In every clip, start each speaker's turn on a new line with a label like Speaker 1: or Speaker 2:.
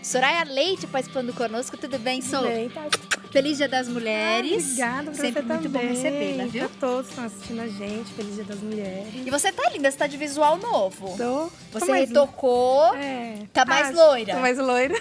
Speaker 1: Soraya Leite participando conosco. Tudo bem, Sô?
Speaker 2: Bem, tá.
Speaker 1: Feliz Dia das Mulheres.
Speaker 2: Obrigada pra
Speaker 1: Sempre
Speaker 2: você
Speaker 1: muito
Speaker 2: também.
Speaker 1: bom recebê-la, viu?
Speaker 2: Pra todos que estão assistindo a gente. Feliz Dia das Mulheres.
Speaker 1: E você tá linda, você tá de visual novo.
Speaker 2: Tô
Speaker 1: Você
Speaker 2: mais
Speaker 1: retocou, tá mais loira.
Speaker 2: Tô mais loira.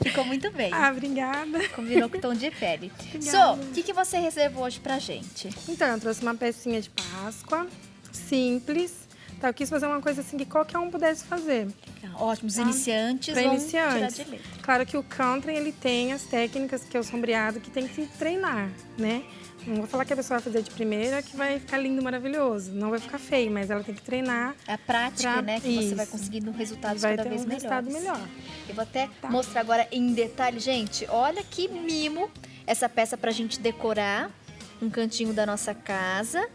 Speaker 1: Ficou muito bem.
Speaker 2: Obrigada.
Speaker 1: Combinou com o tom de pele.
Speaker 2: Obrigada.
Speaker 1: Sô, o que você reservou hoje pra gente?
Speaker 2: Então, eu trouxe uma pecinha de Páscoa, simples. Tá, eu quis fazer uma coisa assim que qualquer um pudesse fazer.
Speaker 1: Ótimo, os iniciantes
Speaker 2: Pra
Speaker 1: vão
Speaker 2: iniciantes.
Speaker 1: tirar de letra.
Speaker 2: Claro que o country, ele tem as técnicas, que é o sombreado, que tem que se treinar, né? Não vou falar que a pessoa vai fazer de primeira que vai ficar lindo, maravilhoso. Não vai ficar feio, mas ela tem que treinar.
Speaker 1: É a prática, né? Que você vai conseguindo resultados cada vez melhores.
Speaker 2: Vai ter um resultado melhor.
Speaker 1: Eu vou até mostrar agora em detalhe. Gente, olha que mimo essa peça pra gente decorar um cantinho da nossa casa.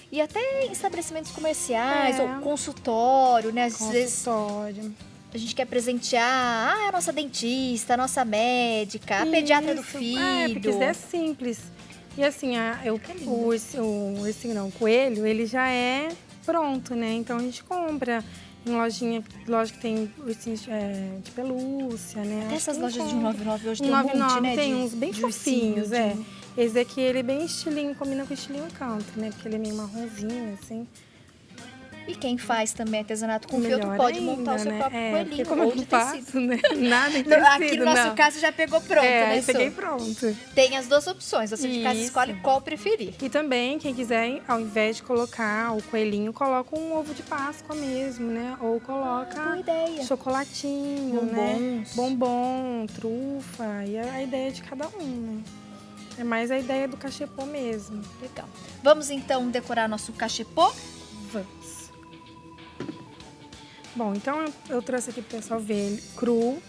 Speaker 1: E até em estabelecimentos comerciais, ou consultório, né? Às vezes a gente quer presentear a nossa dentista, a nossa médica, a pediatra do filho.
Speaker 2: Porque isso é simples. E assim, o coelho, ele já é pronto, né? Então a gente compra em lojinha, lógico que tem ursinhos de pelúcia, né?
Speaker 1: Até essas lojas de 199 hoje tem um monte, né?
Speaker 2: Tem uns bem fofinhos, Esse aqui, ele é bem estilinho, combina com o estilinho country, né? Porque ele é meio marronzinho, assim.
Speaker 1: E quem faz também artesanato com feltro pode montar o seu próprio coelhinho,
Speaker 2: como
Speaker 1: ou
Speaker 2: eu
Speaker 1: de
Speaker 2: não faço,
Speaker 1: tecido.
Speaker 2: né? Nada em tecido,
Speaker 1: aqui no nosso caso já pegou pronto, né,
Speaker 2: aí peguei pronto.
Speaker 1: Tem as duas opções, você de casa escolhe qual preferir.
Speaker 2: E também, quem quiser, ao invés de colocar o coelhinho, coloca um ovo de Páscoa mesmo, né? Ou coloca chocolatinho, né? Bombom, trufa, e a ideia de cada um, né? É mais a ideia do cachepô mesmo.
Speaker 1: Legal. Vamos então decorar nosso cachepô?
Speaker 2: Vamos. Bom, então eu trouxe aqui pro pessoal ver ele cru,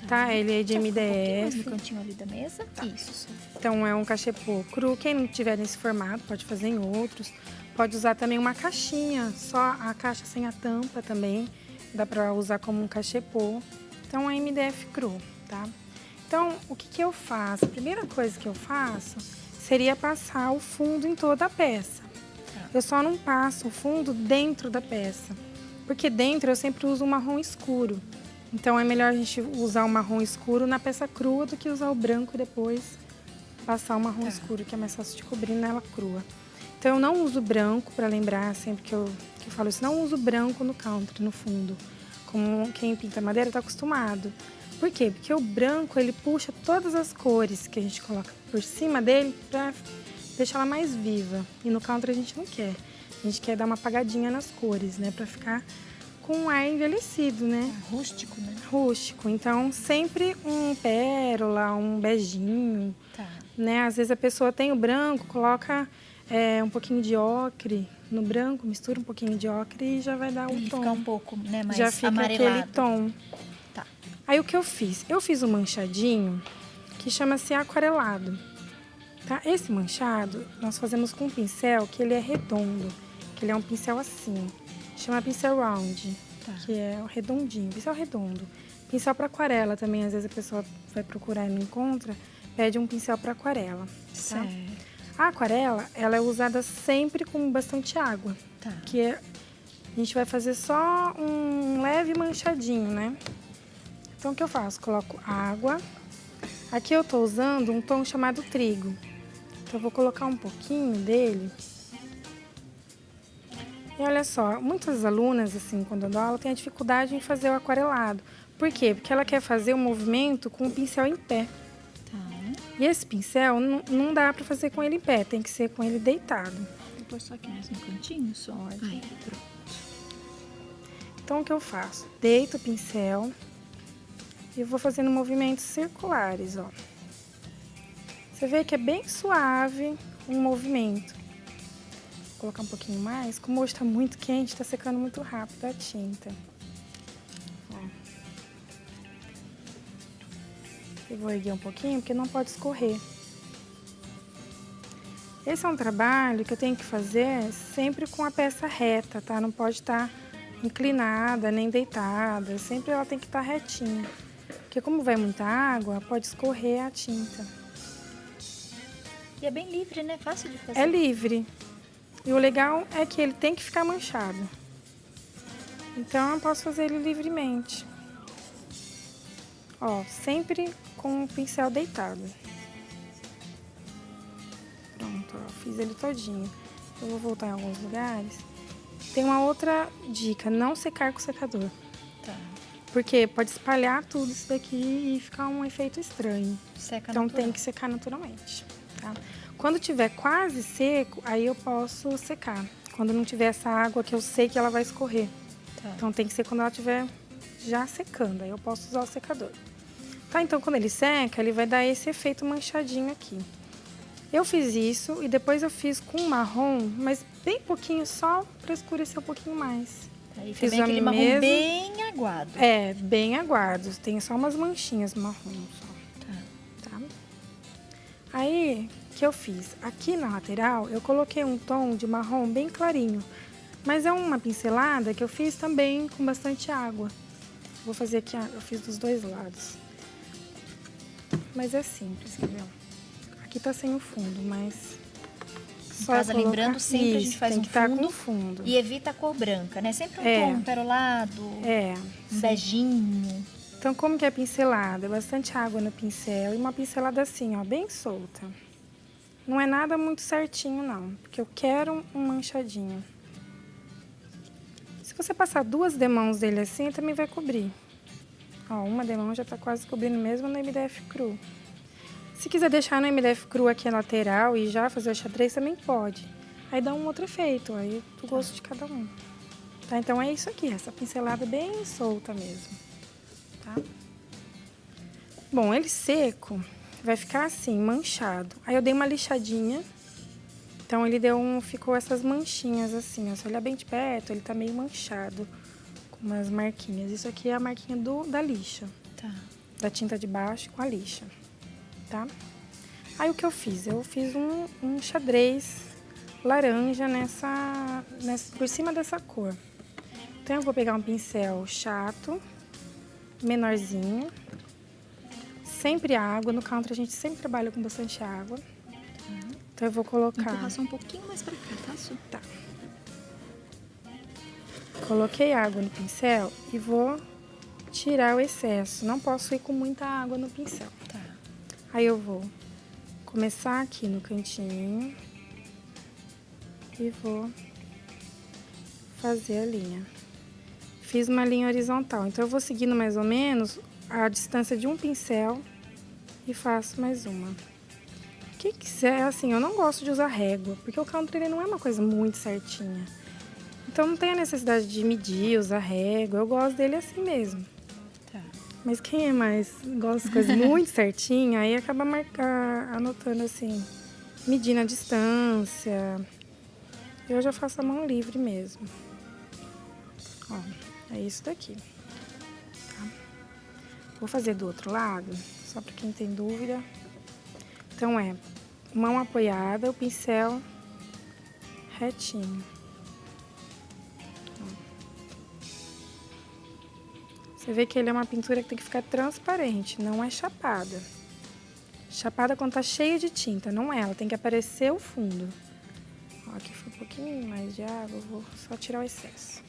Speaker 2: tá? Ele é de MDF.
Speaker 1: No cantinho ali da mesa. Isso.
Speaker 2: Então é um cachepô cru. Quem não tiver nesse formato pode fazer em outros. Pode usar também uma caixinha, só a caixa sem a tampa também. Dá pra usar como um cachepô. Então é MDF cru, tá? Então, o que eu faço? A primeira coisa que eu faço seria passar o fundo em toda a peça. Eu só não passo o fundo dentro da peça, porque dentro eu sempre uso um marrom escuro. Então, é melhor a gente usar o marrom escuro na peça crua do que usar o branco e depois passar o marrom escuro, que é mais fácil de cobrir nela crua. Então, eu não uso branco, para lembrar sempre que eu falo isso, não uso branco no country, no fundo, como quem pinta madeira está acostumado. Por quê? Porque o branco, ele puxa todas as cores que a gente coloca por cima dele para deixar ela mais viva. E no country a gente não quer. A gente quer dar uma apagadinha nas cores, né? Para ficar com um ar envelhecido, né?
Speaker 1: Rústico, né?
Speaker 2: Rústico. Então, sempre um pérola, um beijinho, né? Às vezes a pessoa tem o branco, coloca um pouquinho de ocre no branco, mistura um pouquinho de ocre e já vai dar o tom.
Speaker 1: Fica um pouco, né, mais
Speaker 2: já fica
Speaker 1: amarelado.
Speaker 2: Aquele tom. Aí o que eu fiz? Eu fiz um manchadinho que chama-se aquarelado. Tá? Esse manchado nós fazemos com um pincel que ele é redondo, que ele é um pincel assim, chama pincel round, que é o redondinho, pincel redondo. Pincel para aquarela também, às vezes a pessoa vai procurar e não encontra, pede um pincel para aquarela. Tá? A aquarela, ela é usada sempre com bastante água, que a gente vai fazer só um leve manchadinho, né? Então, o que eu faço? Coloco água. Aqui eu tô usando um tom chamado trigo. Então, eu vou colocar um pouquinho dele. E olha só, muitas alunas, assim, quando eu dou aula, têm a dificuldade em fazer o aquarelado. Por quê? Porque ela quer fazer o movimento com o pincel em pé. E esse pincel não dá pra fazer com ele em pé, tem que ser com ele deitado.
Speaker 1: Vou pôr só aqui mais no cantinho, só. Pronto.
Speaker 2: Então, o que eu faço? Deito o pincel. E vou fazendo movimentos circulares, ó. Você vê que é bem suave um movimento. Vou colocar um pouquinho mais. Como hoje tá muito quente, tá secando muito rápido a tinta. Ó. Eu vou erguer um pouquinho, porque não pode escorrer. Esse é um trabalho que eu tenho que fazer sempre com a peça reta, tá? Não pode estar inclinada, nem deitada. Sempre ela tem que estar retinha. Porque como vai muita água, pode escorrer a tinta.
Speaker 1: E é bem livre, né? Fácil de fazer.
Speaker 2: É livre. E o legal é que ele tem que ficar manchado. Então, eu posso fazer ele livremente. Ó, sempre com o pincel deitado. Pronto, ó, fiz ele todinho. Eu vou voltar em alguns lugares. Tem uma outra dica, não secar com o secador.
Speaker 1: Tá.
Speaker 2: Porque pode espalhar tudo isso daqui e ficar um efeito estranho.
Speaker 1: Seca
Speaker 2: Então
Speaker 1: natural.
Speaker 2: tem que secar naturalmente, tá? Quando tiver quase seco, aí eu posso secar. Quando não tiver essa água que eu sei que ela vai escorrer.
Speaker 1: Tá.
Speaker 2: Então tem que ser quando ela estiver já secando, aí eu posso usar o secador. Tá, então quando ele seca, ele vai dar esse efeito manchadinho aqui. Eu fiz isso e depois eu fiz com marrom, mas bem pouquinho só para escurecer um pouquinho mais.
Speaker 1: Tá, e
Speaker 2: Fiz
Speaker 1: também aquele
Speaker 2: a
Speaker 1: marrom
Speaker 2: mesma-
Speaker 1: bem aguado.
Speaker 2: É, bem aguado, tem só umas manchinhas marrom só. Tá? Aí, o que eu fiz? Aqui na lateral, eu coloquei um tom de marrom bem clarinho. Mas é uma pincelada que eu fiz também com bastante água. Vou fazer aqui, eu fiz dos dois lados. Mas é simples, quer ver? Aqui tá sem o fundo, mas...
Speaker 1: Em casa,
Speaker 2: eu colocar-
Speaker 1: lembrando, sempre a gente
Speaker 2: Isso,
Speaker 1: faz
Speaker 2: tem
Speaker 1: um
Speaker 2: que tá
Speaker 1: fundo
Speaker 2: com fundo.
Speaker 1: e evita a cor branca, né? Sempre um
Speaker 2: É.
Speaker 1: tom perolado,
Speaker 2: É,
Speaker 1: um beijinho.
Speaker 2: então como que é pincelada? É bastante água no pincel e uma pincelada assim, ó, bem solta. Não é nada muito certinho, não, porque eu quero um manchadinho. Se você passar 2 demãos dele assim, também vai cobrir. Ó, uma demão já tá quase cobrindo mesmo no MDF cru. Se quiser deixar no MDF cru aqui a lateral e já fazer o xadrez, também pode. Aí dá um outro efeito, aí do gosto de cada um. Tá, então é isso aqui, essa pincelada bem solta mesmo. Tá? Bom, ele seco vai ficar assim, manchado. Aí eu dei uma lixadinha. Então ele ficou essas manchinhas assim, ó. Se olhar bem de perto, ele tá meio manchado, com umas marquinhas. Isso aqui é a marquinha da lixa,
Speaker 1: Tá.
Speaker 2: da tinta de baixo com a lixa, tá? Aí o que eu fiz? Eu fiz um xadrez laranja por cima dessa cor. Então eu vou pegar um pincel chato, menorzinho, sempre água. No counter a gente sempre trabalha com bastante água. Então eu vou colocar...
Speaker 1: Empurrar só um pouquinho mais pra cá, tá, Su?
Speaker 2: Tá. Coloquei água no pincel e vou tirar o excesso. Não posso ir com muita água no pincel.
Speaker 1: Tá.
Speaker 2: Aí eu vou começar aqui no cantinho e vou fazer a linha. Fiz uma linha horizontal, então eu vou seguindo mais ou menos a distância de um pincel e faço mais uma. O que quiser, assim, eu não gosto de usar régua, porque o counter ele não é uma coisa muito certinha. Então não tem a necessidade de medir, usar régua, eu gosto dele assim mesmo.
Speaker 1: Tá.
Speaker 2: Mas quem é mais gosta de coisas muito certinha, aí acaba anotando assim, medindo a distância. Eu já faço a mão livre mesmo. Ó, é isso daqui. Tá? Vou fazer do outro lado, só para quem tem dúvida. Então é mão apoiada, o pincel retinho. Você vê que ele é uma pintura que tem que ficar transparente, não é chapada. Chapada quando tá cheia de tinta, não é, ela tem que aparecer o fundo. Ó, aqui foi um pouquinho mais de água, eu vou só tirar o excesso.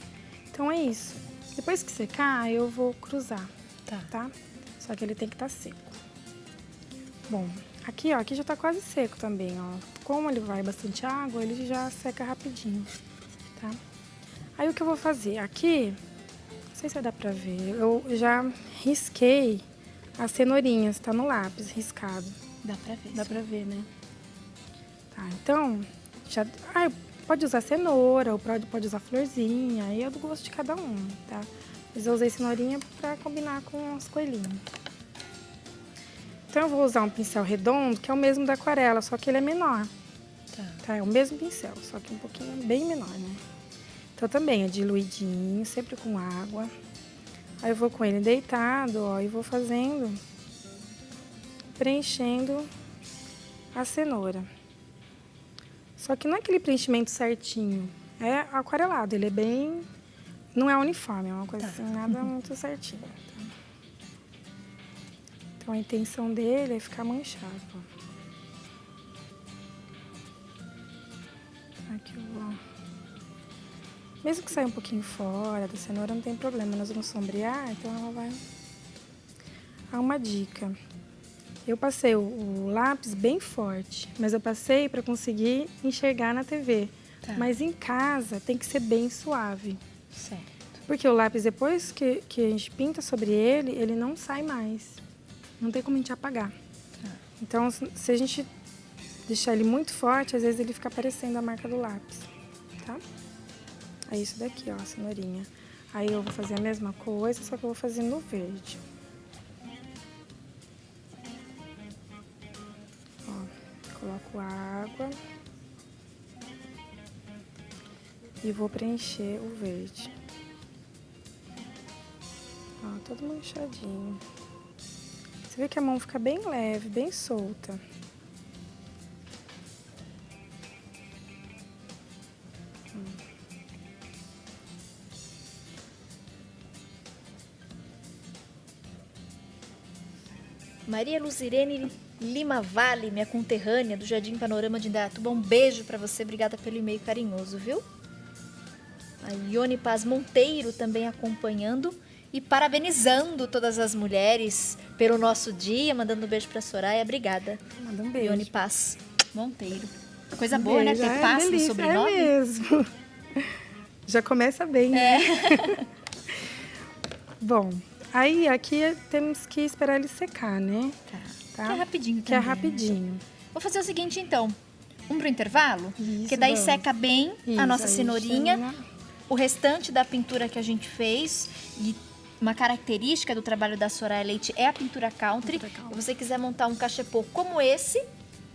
Speaker 2: Então é isso. Depois que secar, eu vou cruzar, tá? Só que ele tem que estar seco. Bom, aqui, ó, aqui já tá quase seco também, ó. Como ele vai bastante água, ele já seca rapidinho, tá? Aí o que eu vou fazer? Aqui, não sei se vai dar pra ver, eu já risquei as cenourinhas, tá no lápis riscado.
Speaker 1: Dá pra ver.
Speaker 2: Dá pra ver, né? Tá, então, pode usar cenoura, ou pode usar florzinha, aí é do gosto de cada um, tá? Mas eu usei cenourinha pra combinar com os coelhinhos. Então eu vou usar um pincel redondo, que é o mesmo da aquarela, só que ele é menor. Tá, é o mesmo pincel, só que um pouquinho bem menor, né? Então também é diluidinho, sempre com água. Aí eu vou com ele deitado, ó, e vou preenchendo a cenoura. Só que não é aquele preenchimento certinho, é aquarelado, ele é bem... Não é uniforme, é uma coisa assim, nada muito certinho. Tá? Então a intenção dele é ficar manchado, ó. Aqui eu vou... Mesmo que saia um pouquinho fora da cenoura, não tem problema, nós vamos sombrear, então ela vai... uma dica. Eu passei o lápis bem forte, mas eu passei para conseguir enxergar na TV.
Speaker 1: Tá.
Speaker 2: Mas em casa tem que ser bem suave.
Speaker 1: Certo.
Speaker 2: Porque o lápis, depois que a gente pinta sobre ele, ele não sai mais. Não tem como a gente apagar.
Speaker 1: Tá.
Speaker 2: Então, se a gente deixar ele muito forte, às vezes ele fica aparecendo a marca do lápis, tá? É isso daqui, ó, a cenourinha. Aí eu vou fazer a mesma coisa, só que eu vou fazer no verde. Ó, coloco água. E vou preencher o verde. Ó, todo manchadinho. Você vê que a mão fica bem leve, bem solta.
Speaker 1: Maria Luzirene Lima Vale, minha conterrânea do Jardim Panorama de Indaiatuba, um beijo pra você, obrigada pelo e-mail carinhoso, viu? A Ione Paz Monteiro também acompanhando e parabenizando todas as mulheres pelo nosso dia, mandando um beijo pra Soraya, obrigada.
Speaker 2: Manda um beijo.
Speaker 1: Ione Paz Monteiro. Coisa boa, né?
Speaker 2: Beijo.
Speaker 1: Ter Paz no
Speaker 2: delícia,
Speaker 1: sobrenome.
Speaker 2: É mesmo. Já começa bem, né? Bom, aí aqui temos que esperar ele secar, né?
Speaker 1: Tá. Que é rapidinho
Speaker 2: Que é
Speaker 1: também, né?
Speaker 2: rapidinho.
Speaker 1: Vou fazer o seguinte, então. Vamos pro intervalo?
Speaker 2: Isso,
Speaker 1: Porque daí
Speaker 2: vamos.
Speaker 1: seca bem
Speaker 2: Isso,
Speaker 1: a nossa
Speaker 2: aí
Speaker 1: cenourinha.
Speaker 2: termina.
Speaker 1: O restante da pintura que a gente fez. E uma característica do trabalho da Soraya Leite é a pintura country. Se você quiser montar um cachepô como esse,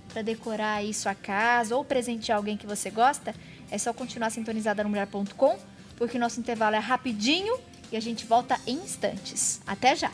Speaker 1: para decorar aí sua casa ou presentear alguém que você gosta, é só continuar sintonizada no mulher.com, porque o nosso intervalo é rapidinho e a gente volta em instantes. Até já!